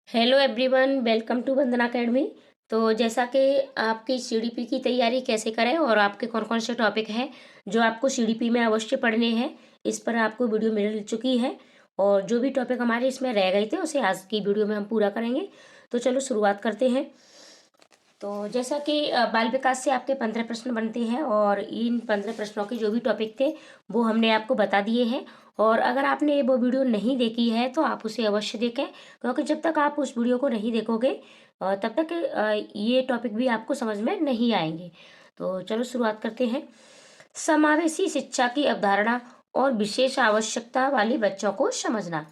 Hello everyone, welcome to Vandana academy. तो जैसा कि आपकी सीडीपी की तैयारी कैसे करें और आपके कौन कौन से टॉपिक हैं जो आपको सीडीपी में अवश्य पढ़ने हैं, इस पर आपको वीडियो मिल चुकी है। और जो भी टॉपिक हमारे इसमें रह गए थे उसे आज की वीडियो में हम पूरा करेंगे। तो चलो शुरुआत करते हैं। तो जैसा कि बाल विकास से आपके 15 प्रश्न बनते हैं और इन 15 प्रश्नों के जो भी टॉपिक थे वो हमने आपको बता दिए हैं। और अगर आपने वो वीडियो नहीं देखी है तो आप उसे अवश्य देखें, क्योंकि जब तक आप उस वीडियो को नहीं देखोगे तब तक ये टॉपिक भी आपको समझ में नहीं आएंगे। तो चलो शुरुआत करते हैं। समावेशी शिक्षा की अवधारणा और विशेष आवश्यकता वाले बच्चों को समझना।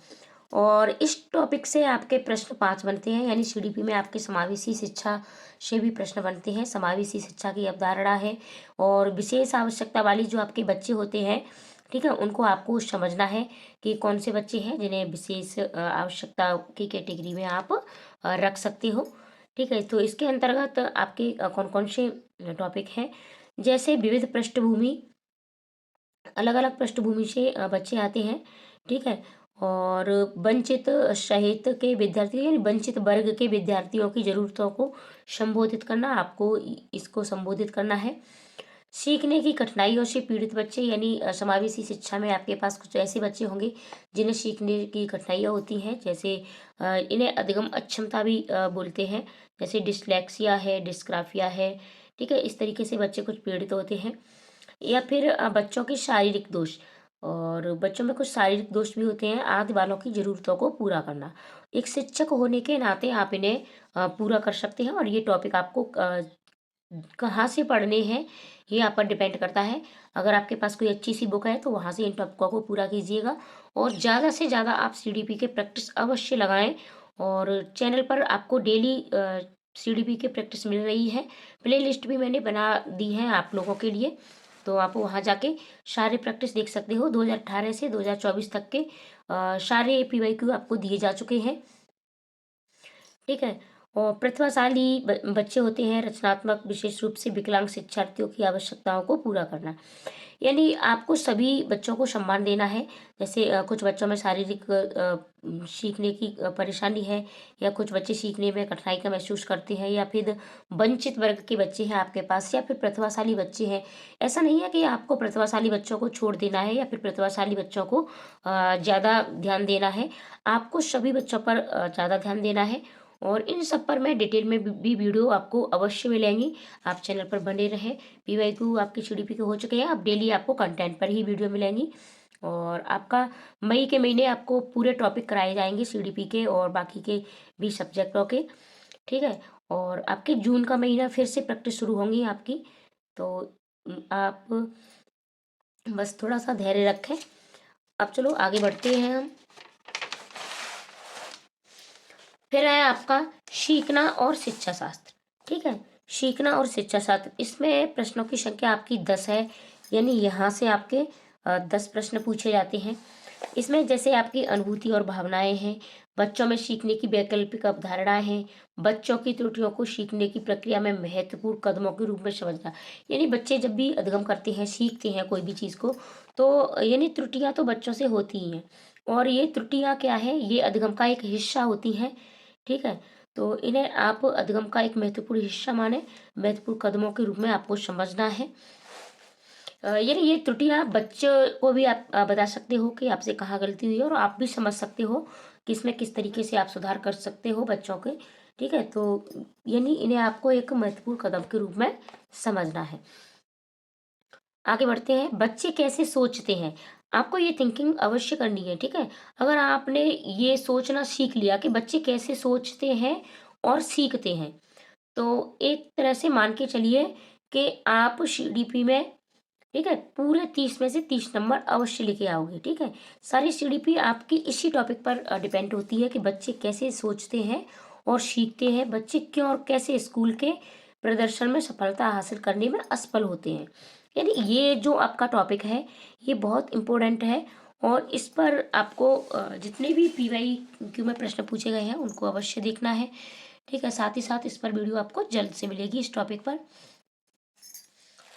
और इस टॉपिक से आपके प्रश्न 5 बनते हैं, यानी सीडीपी में आपके समावेशी शिक्षा से भी प्रश्न बनते हैं। समावेशी शिक्षा की अवधारणा है और विशेष आवश्यकता वाली जो आपके बच्चे होते हैं, ठीक है, उनको आपको समझना है कि कौन से बच्चे हैं जिन्हें विशेष आवश्यकता की कैटेगरी में आप रख सकते हो। ठीक है, तो इसके अंतर्गत आपके कौन कौन से टॉपिक हैं, जैसे विविध पृष्ठभूमि, अलग अलग पृष्ठभूमि से बच्चे आते हैं। ठीक है, और वंचित साहित्य के विद्यार्थी यानी वंचित वर्ग के विद्यार्थियों की ज़रूरतों को संबोधित करना, आपको इसको संबोधित करना है। सीखने की कठिनाइयों से पीड़ित बच्चे, यानी समावेशी शिक्षा में आपके पास कुछ ऐसे बच्चे होंगे जिन्हें सीखने की कठिनाइयाँ होती हैं, जैसे इन्हें अधिगम अक्षमता भी बोलते हैं, जैसे डिसलेक्सिया है, डिस्ग्राफिया है। ठीक है, इस तरीके से बच्चे कुछ पीड़ित होते हैं। या फिर बच्चों की शारीरिक दोष, और बच्चों में कुछ शारीरिक दोष भी होते हैं। आदि बालों की ज़रूरतों को पूरा करना, एक शिक्षक होने के नाते आप इन्हें पूरा कर सकते हैं। और ये टॉपिक आपको कहाँ से पढ़ने हैं ये आप पर डिपेंड करता है। अगर आपके पास कोई अच्छी सी बुक है तो वहाँ से इन टॉपिकों को पूरा कीजिएगा। और ज़्यादा से ज़्यादा आप सीडीपी के प्रैक्टिस अवश्य लगाएं। और चैनल पर आपको डेली सीडीपी की प्रैक्टिस मिल रही है। प्ले लिस्ट भी मैंने बना दी है आप लोगों के लिए, तो आप वहाँ जाके सारे प्रैक्टिस देख सकते हो। 2018 से 2024 तक के सारे पीवाईक्यू आपको दिए जा चुके हैं। ठीक है, और प्रतिभाशाली बच्चे होते हैं रचनात्मक, विशेष रूप से विकलांग शिक्षार्थियों की आवश्यकताओं को पूरा करना, यानी आपको सभी बच्चों को सम्मान देना है। जैसे कुछ बच्चों में शारीरिक सीखने की परेशानी है, या कुछ बच्चे सीखने में कठिनाई का महसूस करते हैं, या फिर वंचित वर्ग के बच्चे हैं आपके पास, या फिर प्रतिभाशाली बच्चे हैं। ऐसा नहीं है कि आपको प्रतिभाशाली बच्चों को छोड़ देना है या फिर प्रतिभाशाली बच्चों को ज़्यादा ध्यान देना है। आपको सभी बच्चों पर ज़्यादा ध्यान देना है। और इन सब पर मैं डिटेल में भी वीडियो आपको अवश्य मिलेंगी। आप चैनल पर बने रहें। पीवाईक्यू आपके सीडीपी के हो चुके हैं, अब डेली आपको कंटेंट पर ही वीडियो मिलेंगी। और आपका मई के महीने आपको पूरे टॉपिक कराए जाएंगे सीडीपी के और बाकी के भी सब्जेक्टों के। ठीक है, और आपके जून का महीना फिर से प्रैक्टिस शुरू होंगी आपकी। तो आप बस थोड़ा सा धैर्य रखें। अब चलो आगे बढ़ते हैं हम। फिर है आपका सीखना और शिक्षा शास्त्र। ठीक है, सीखना और शिक्षा शास्त्र, इसमें प्रश्नों की संख्या आपकी 10 है, यानी यहाँ से आपके 10 प्रश्न पूछे जाते हैं। इसमें जैसे आपकी अनुभूति और भावनाएं हैं, बच्चों में सीखने की वैकल्पिक अवधारणाएं हैं, बच्चों की त्रुटियों को सीखने की प्रक्रिया में महत्वपूर्ण कदमों के रूप में समझना, यानी बच्चे जब भी अधिगम करते हैं, सीखते हैं कोई भी चीज़ को, तो यानी त्रुटियां तो बच्चों से होती ही हैं। और ये त्रुटियां क्या है, ये अधिगम का एक हिस्सा होती हैं। ठीक है, तो इन्हें आप अधिगम का एक महत्वपूर्ण हिस्सा माने, महत्वपूर्ण कदमों के रूप में आपको समझना है। यानी ये त्रुटियां बच्चों को भी आप बता सकते हो कि आपसे कहाँ गलती हुई है, और आप भी समझ सकते हो कि इसमें किस तरीके से आप सुधार कर सकते हो बच्चों के। ठीक है, तो यानी इन्हें आपको एक महत्वपूर्ण कदम के रूप में समझना है। आगे बढ़ते हैं। बच्चे कैसे सोचते हैं, आपको ये थिंकिंग अवश्य करनी है। ठीक है, अगर आपने ये सोचना सीख लिया कि बच्चे कैसे सोचते हैं और सीखते हैं, तो एक तरह से मान के चलिए कि आप सीडीपी में, ठीक है, पूरे 30 में से 30 नंबर अवश्य लेके आओगे। ठीक है, सारी सीडीपी आपकी इसी टॉपिक पर डिपेंड होती है कि बच्चे कैसे सोचते हैं और सीखते हैं, बच्चे क्यों और कैसे स्कूल के प्रदर्शन में सफलता हासिल करने में असफल होते हैं। यानी ये जो आपका टॉपिक है ये बहुत इम्पोर्टेंट है, और इस पर आपको जितने भी पीवाईक्यू में प्रश्न पूछे गए हैं उनको अवश्य देखना है। ठीक है, साथ ही साथ इस पर वीडियो आपको जल्द से मिलेगी इस टॉपिक पर।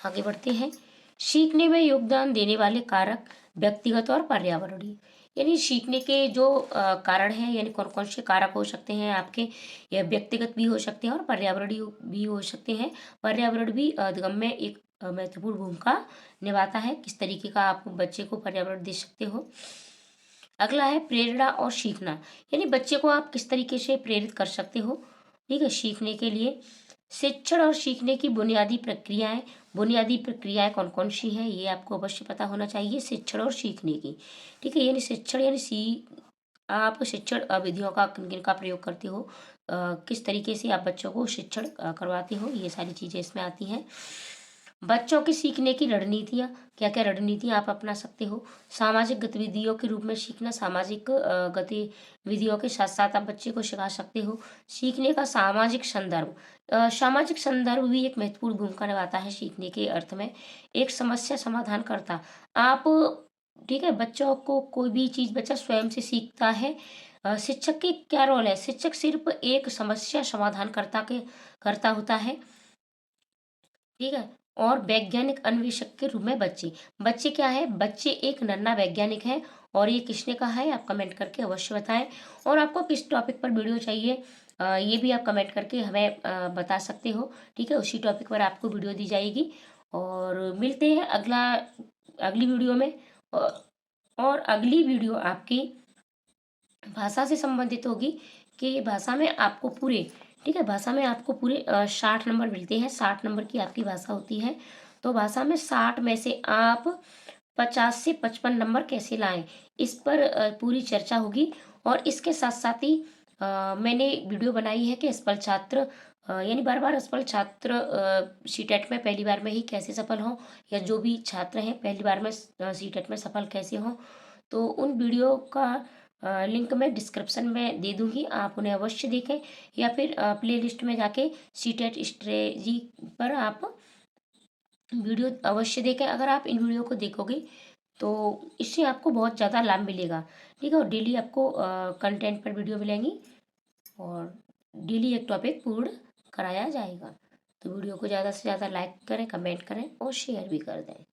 आगे बढ़ते हैं। सीखने में योगदान देने वाले कारक व्यक्तिगत और पर्यावरणीय, यानी सीखने के जो कारण हैं, यानी कौन कौन से कारक हो सकते हैं आपके, या व्यक्तिगत भी हो सकते हैं और पर्यावरणीय भी हो सकते हैं। पर्यावरण भी अधिगम में एक महत्वपूर्ण भूमिका निभाता है। किस तरीके का आप बच्चे को पर्यावरण दे सकते हो। अगला है प्रेरणा और सीखना, यानी बच्चे को आप किस तरीके से प्रेरित कर सकते हो, ठीक है, सीखने के लिए। शिक्षण और सीखने की बुनियादी प्रक्रियाएं कौन कौन सी हैं, ये आपको अवश्य पता होना चाहिए, शिक्षण और सीखने की, ठीक है। यानी शिक्षण यानी आप शिक्षण विधियों का किन किन का प्रयोग करते हो, किस तरीके से आप बच्चों को शिक्षण करवाते हो, ये सारी चीज़ें इसमें आती हैं। बच्चों की सीखने की रणनीतियाँ, क्या क्या रणनीतियाँ आप अपना सकते हो। सामाजिक गतिविधियों के रूप में सीखना, सामाजिक गतिविधियों के साथ साथ आप बच्चे को सिखा सकते हो। सीखने का सामाजिक संदर्भ, सामाजिक संदर्भ भी एक महत्वपूर्ण भूमिका निभाता है सीखने के अर्थ में। एक समस्या समाधान करता आप, ठीक है, बच्चों को कोई भी चीज़ बच्चा स्वयं से सीखता है। शिक्षक की क्या रोल है, शिक्षक सिर्फ एक समस्या समाधान करता होता है, ठीक है। और वैज्ञानिक अन्वेषक के रूप में बच्चे क्या है, बच्चे एक नन्हा वैज्ञानिक है। और ये किसने कहा है, आप कमेंट करके अवश्य बताएं। और आपको किस टॉपिक पर वीडियो चाहिए, ये भी आप कमेंट करके हमें बता सकते हो, ठीक है। उसी टॉपिक पर आपको वीडियो दी जाएगी। और मिलते हैं अगली वीडियो में। और और अगली वीडियो आपकी भाषा से संबंधित होगी, कि भाषा में आपको पूरे, ठीक है, भाषा में आपको पूरे 60 नंबर मिलते हैं। 60 नंबर की आपकी भाषा होती है। तो भाषा में 60 में से आप 50 से 55 नंबर कैसे लाएं, इस पर पूरी चर्चा होगी। और इसके साथ साथ ही मैंने वीडियो बनाई है कि असफल छात्र, यानी बार बार असफल छात्र सीटेट में पहली बार में ही कैसे सफल हों, या जो भी छात्र हैं पहली बार में सीटेट में सफल कैसे हों। तो उन वीडियो का लिंक मैं डिस्क्रिप्शन में दे दूंगी, आप उन्हें अवश्य देखें। या फिर प्लेलिस्ट में जाके सीटेट स्ट्रेटजी पर आप वीडियो अवश्य देखें। अगर आप इन वीडियो को देखोगे तो इससे आपको बहुत ज़्यादा लाभ मिलेगा, ठीक है। और डेली आपको कंटेंट पर वीडियो मिलेंगी, और डेली एक टॉपिक पूर्ण कराया जाएगा। तो वीडियो को ज़्यादा से ज़्यादा लाइक करें, कमेंट करें और शेयर भी कर दें।